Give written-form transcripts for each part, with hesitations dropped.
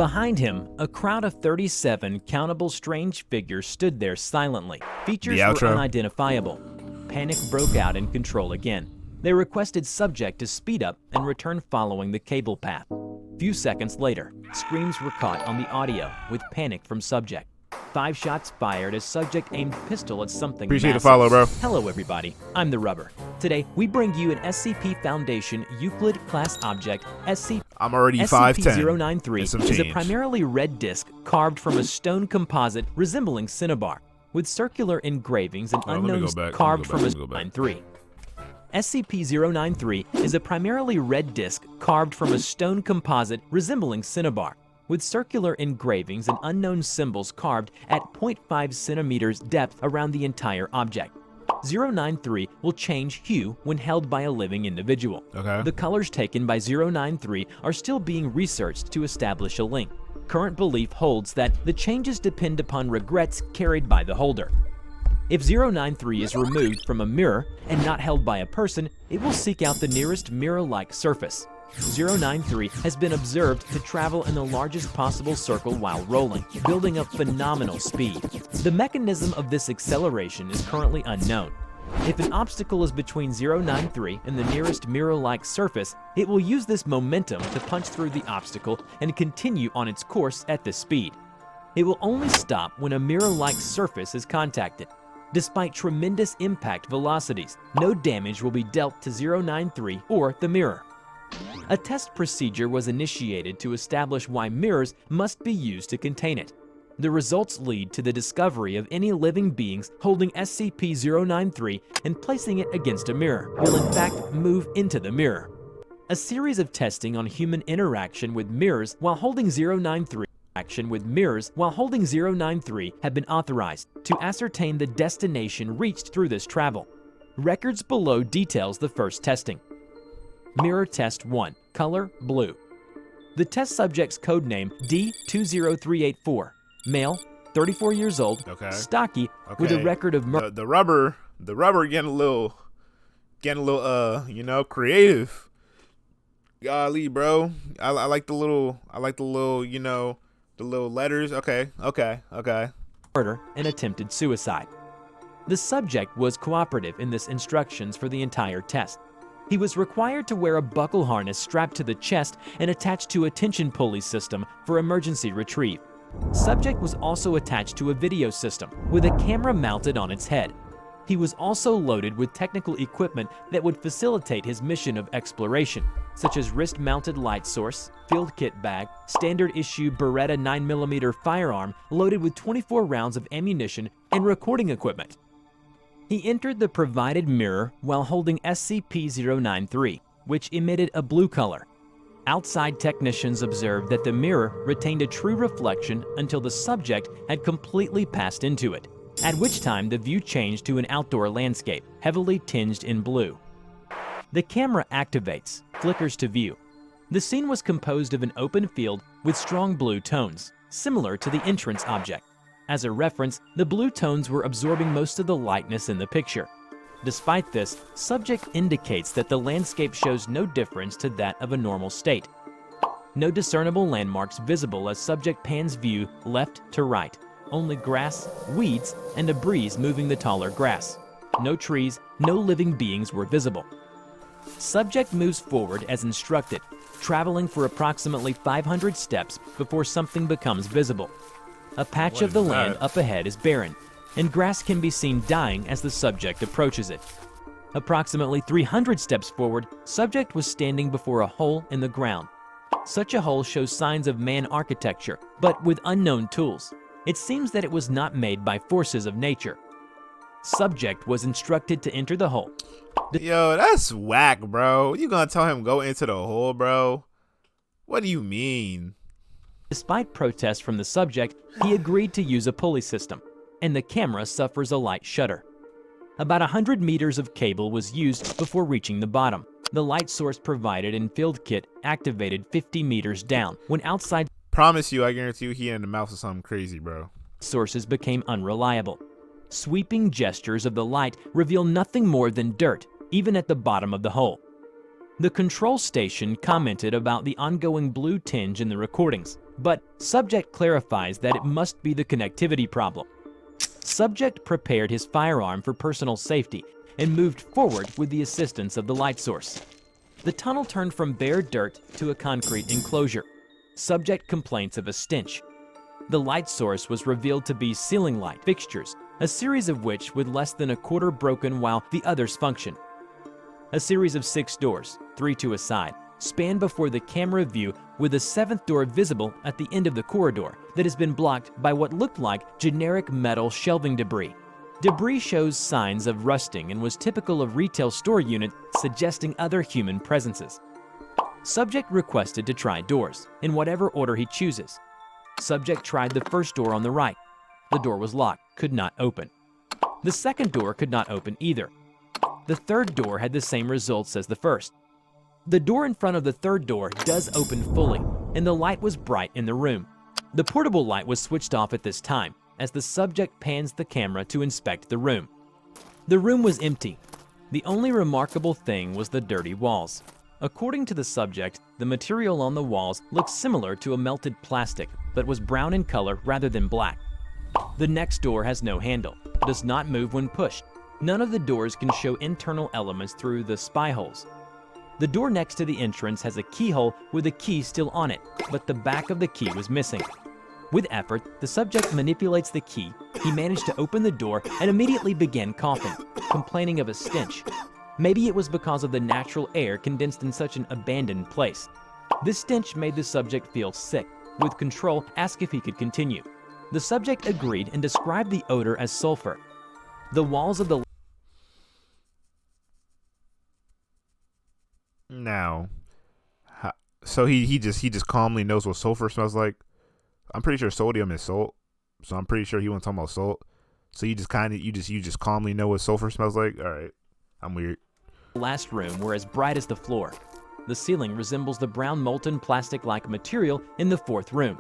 Behind him, a crowd of 37 countable strange figures stood there silently. Features were unidentifiable. Panic broke out in control again. They requested subject to speed up and return following the cable path. Few seconds later, screams were caught on the audio with panic from subject. 5 shots fired as subject aimed pistol at something Appreciate massive. the follow, bro. Hello everybody, I'm the Rubber. Today, we bring you an SCP Foundation Euclid class object, I'm already 5'10". SCP-093 is a primarily red disc carved from a stone composite resembling cinnabar, with circular engravings and unknowns carved from a 093. SCP-093 is a primarily red disc carved from a stone composite resembling cinnabar, with circular engravings and unknown symbols carved at 0.5 centimeters depth around the entire object. 093 will change hue when held by a living individual. The colors taken by 093 are still being researched to establish a link. Current belief holds that the changes depend upon regrets carried by the holder. If 093 is removed from a mirror and not held by a person, it will seek out the nearest mirror-like surface. 093 has been observed to travel in the largest possible circle while rolling, building up phenomenal speed. The mechanism of this acceleration is currently unknown. If an obstacle is between 093 and the nearest mirror-like surface, it will use this momentum to punch through the obstacle and continue on its course at this speed. It will only stop when a mirror-like surface is contacted. Despite tremendous impact velocities, no damage will be dealt to 093 or the mirror. A test procedure was initiated to establish why mirrors must be used to contain it. The results lead to the discovery of any living beings holding SCP-093 and placing it against a mirror will in fact move into the mirror. A series of testing on human interaction with mirrors while holding 093 have been authorized to ascertain the destination reached through this travel. Records below details the first testing. Mirror Test 1, color blue. The test subject's codename D20384, male, 34 years old, stocky, with a record of murder. The rubber getting a little, you know, creative. Golly, bro, I like the little, you know, the little letters. Okay. Murder and attempted suicide. The subject was cooperative in this instructions for the entire test. He was required to wear a buckle harness strapped to the chest and attached to a tension pulley system for emergency retrieve. Subject was also attached to a video system with a camera mounted on its head. He was also loaded with technical equipment that would facilitate his mission of exploration, such as wrist-mounted light source, field kit bag, standard-issue Beretta 9mm firearm loaded with 24 rounds of ammunition, and recording equipment. He entered the provided mirror while holding SCP-093, which emitted a blue color. Outside technicians observed that the mirror retained a true reflection until the subject had completely passed into it, at which time the view changed to an outdoor landscape, heavily tinged in blue. The camera activates, flickers to view. The scene was composed of an open field with strong blue tones, similar to the entrance object. As a reference, the blue tones were absorbing most of the lightness in the picture. Despite this, subject indicates that the landscape shows no difference to that of a normal state. No discernible landmarks visible as subject pans view left to right. Only grass, weeds, and a breeze moving the taller grass. No trees, no living beings were visible. Subject moves forward as instructed, traveling for approximately 500 steps before something becomes visible. A patch of the land up ahead is barren, and grass can be seen dying as the subject approaches it. Approximately 300 steps forward, subject was standing before a hole in the ground. Such a hole shows signs of man architecture, but with unknown tools. It seems that it was not made by forces of nature. Subject was instructed to enter the hole. Yo, that's whack, bro. You gonna tell him go into the hole, bro? What do you mean? Despite protests from the subject, he agreed to use a pulley system, and the camera suffers a light shudder. About 100 meters of cable was used before reaching the bottom. The light source provided in field kit activated 50 meters down when outside. Promise you, I guarantee you he in the mouth of something crazy, bro. Sources became unreliable. Sweeping gestures of the light reveal nothing more than dirt, even at the bottom of the hole. The control station commented about the ongoing blue tinge in the recordings. but subject clarifies that it must be the connectivity problem. Subject prepared his firearm for personal safety and moved forward with the assistance of the light source. The tunnel turned from bare dirt to a concrete enclosure. Subject complains of a stench. The light source was revealed to be ceiling light fixtures, a series of which with less than a quarter broken while the others function. A series of 6 doors, 3 to a side, span before the camera view with a 7th door visible at the end of the corridor that has been blocked by what looked like generic metal shelving debris. Debris shows signs of rusting and was typical of retail store units suggesting other human presences. Subject requested to try doors, in whatever order he chooses. Subject tried the first door on the right. The door was locked, could not open. The second door could not open either. The third door had the same results as the first. The door in front of the third door does open fully, and the light was bright in the room. The portable light was switched off at this time, as the subject pans the camera to inspect the room. The room was empty. The only remarkable thing was the dirty walls. According to the subject, the material on the walls looked similar to a melted plastic, but was brown in color rather than black. The next door has no handle, does not move when pushed. None of the doors can show internal elements through the spy holes. The door next to the entrance has a keyhole with a key still on it, but the back of the key was missing. With effort, the subject manipulates the key. He managed to open the door and immediately began coughing, complaining of a stench. Maybe it was because of the natural air condensed in such an abandoned place. This stench made the subject feel sick. With Control, asked if he could continue. The subject agreed and described the odor as sulfur. The walls of the Now, so he just calmly knows what sulfur smells like. I'm pretty sure sodium is salt, so I'm pretty sure he wasn't talking about salt. So you just calmly know what sulfur smells like. All right, I'm weird. last room were as bright as the floor. The ceiling resembles the brown molten plastic-like material in the fourth room.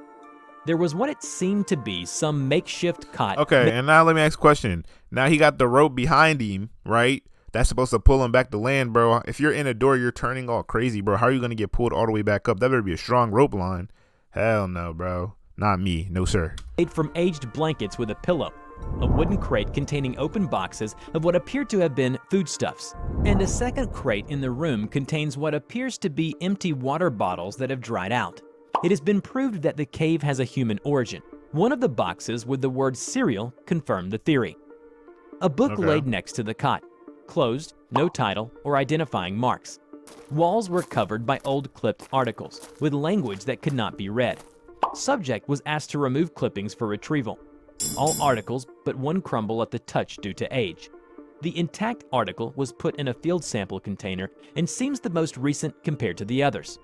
There was what it seemed to be some makeshift cot. Okay, and now let me ask a question. Now he got the rope behind him, right? That's supposed to pull him back to land, bro. If you're in a door, you're turning all crazy, bro. How are you going to get pulled all the way back up? That better be a strong rope line. Hell no, bro. Not me. No, sir. Made from aged blankets with a pillow, a wooden crate containing open boxes of what appear to have been foodstuffs, and a second crate in the room contains what appears to be empty water bottles that have dried out. It has been proved that the cave has a human origin. One of the boxes with the word cereal confirmed the theory. A book laid next to the cot, closed, no title or identifying marks. Walls were covered by old clipped articles with language that could not be read. Subject was asked to remove clippings for retrieval. All articles but one crumble at the touch due to age. The intact article was put in a field sample container and seems the most recent compared to the others.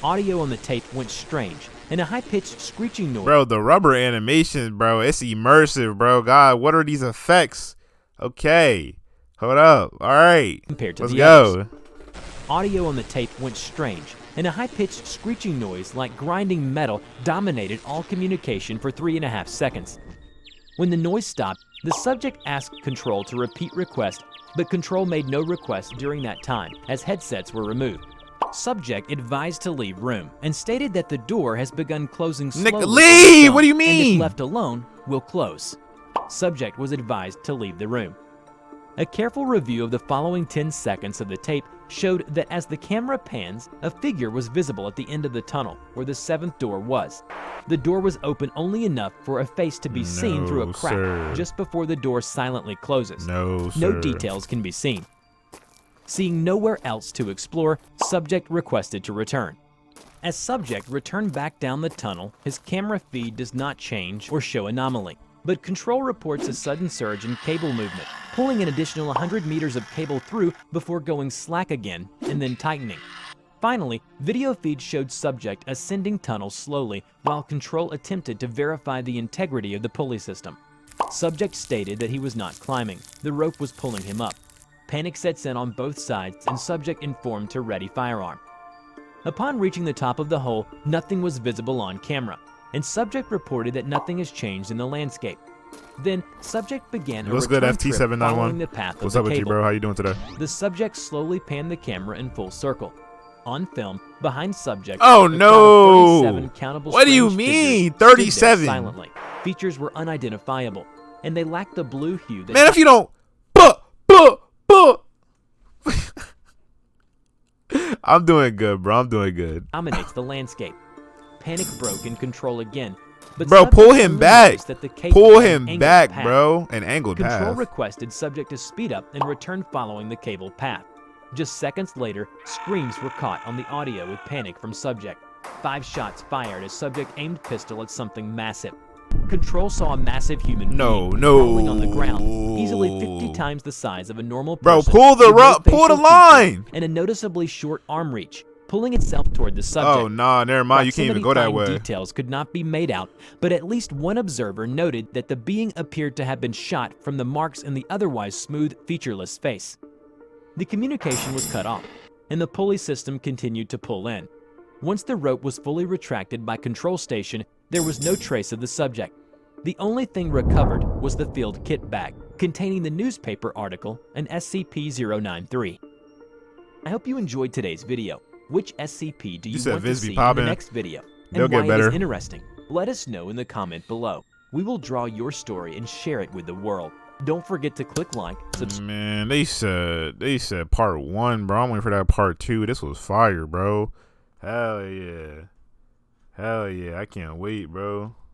Audio on the tape went strange, and a high-pitched screeching noise. Bro, the rubber animation, bro, it's immersive, bro. God, what are these effects? Okay, hold up. All right, compared to let's the go. others. Audio on the tape went strange, and a high-pitched screeching noise like grinding metal dominated all communication for 3.5 seconds. When the noise stopped, the subject asked Control to repeat request, but Control made no request during that time as headsets were removed. Subject advised to leave room and stated that the door has begun closing slowly. Leave! What do you mean? And if left alone, will close. Subject was advised to leave the room. A careful review of the following 10 seconds of the tape showed that as the camera pans, a figure was visible at the end of the tunnel where the 7th door was. The door was open only enough for a face to be seen through a crack just before the door silently closes. No details can be seen. Seeing nowhere else to explore, Subject requested to return. As Subject returned back down the tunnel, his camera feed does not change or show anomaly, but Control reports a sudden surge in cable movement, pulling an additional 100 meters of cable through before going slack again and then tightening. Finally, video feed showed Subject ascending tunnels slowly while Control attempted to verify the integrity of the pulley system. Subject stated that he was not climbing, the rope was pulling him up. Panic sets in on both sides and Subject informed to ready firearm. Upon reaching the top of the hole, nothing was visible on camera, and Subject reported that nothing has changed in the landscape. Then, Subject began a return trip following the path of the cable. What's up with you, bro? How you doing today? The Subject slowly panned the camera in full circle. On film, behind subject, Oh a crowd of no! 37 countable What do you strange mean, figures stood there 37? silently. Features were unidentifiable, and they lacked the blue hue that Man, if you don't, I'm doing good, bro. I'm doing good. dominates the landscape. Panic broke in control again. But Bro, subject pull him only back. noticed that the cable Pull had an him angled back, path. bro. An angled Control path. requested subject to speed up and return following the cable path. Just seconds later, screams were caught on the audio with panic from subject. 5 shots fired as subject aimed pistol at something massive. Control saw a massive human being crawling on the ground, easily 50 times the size of a normal Bro, person. pull the with no pull the facial line. features and a noticeably short arm reach, pulling itself toward the subject. Oh nah, never mind. You can't even go that way. Details could not be made out, but at least one observer noted that the being appeared to have been shot from the marks in the otherwise smooth, featureless face. The communication was cut off, and the pulley system continued to pull in. Once the rope was fully retracted by control station, there was no trace of the subject. The only thing recovered was the field kit bag, containing the newspaper article and SCP-093. I hope you enjoyed today's video. Which SCP do you want to see in the next video? And why it is interesting? Let us know in the comment below. We will draw your story and share it with the world. Don't forget to click like, subscribe. Man, they said part 1, bro. I'm waiting for that part 2. This was fire, bro. Hell yeah. Hell yeah. I can't wait, bro.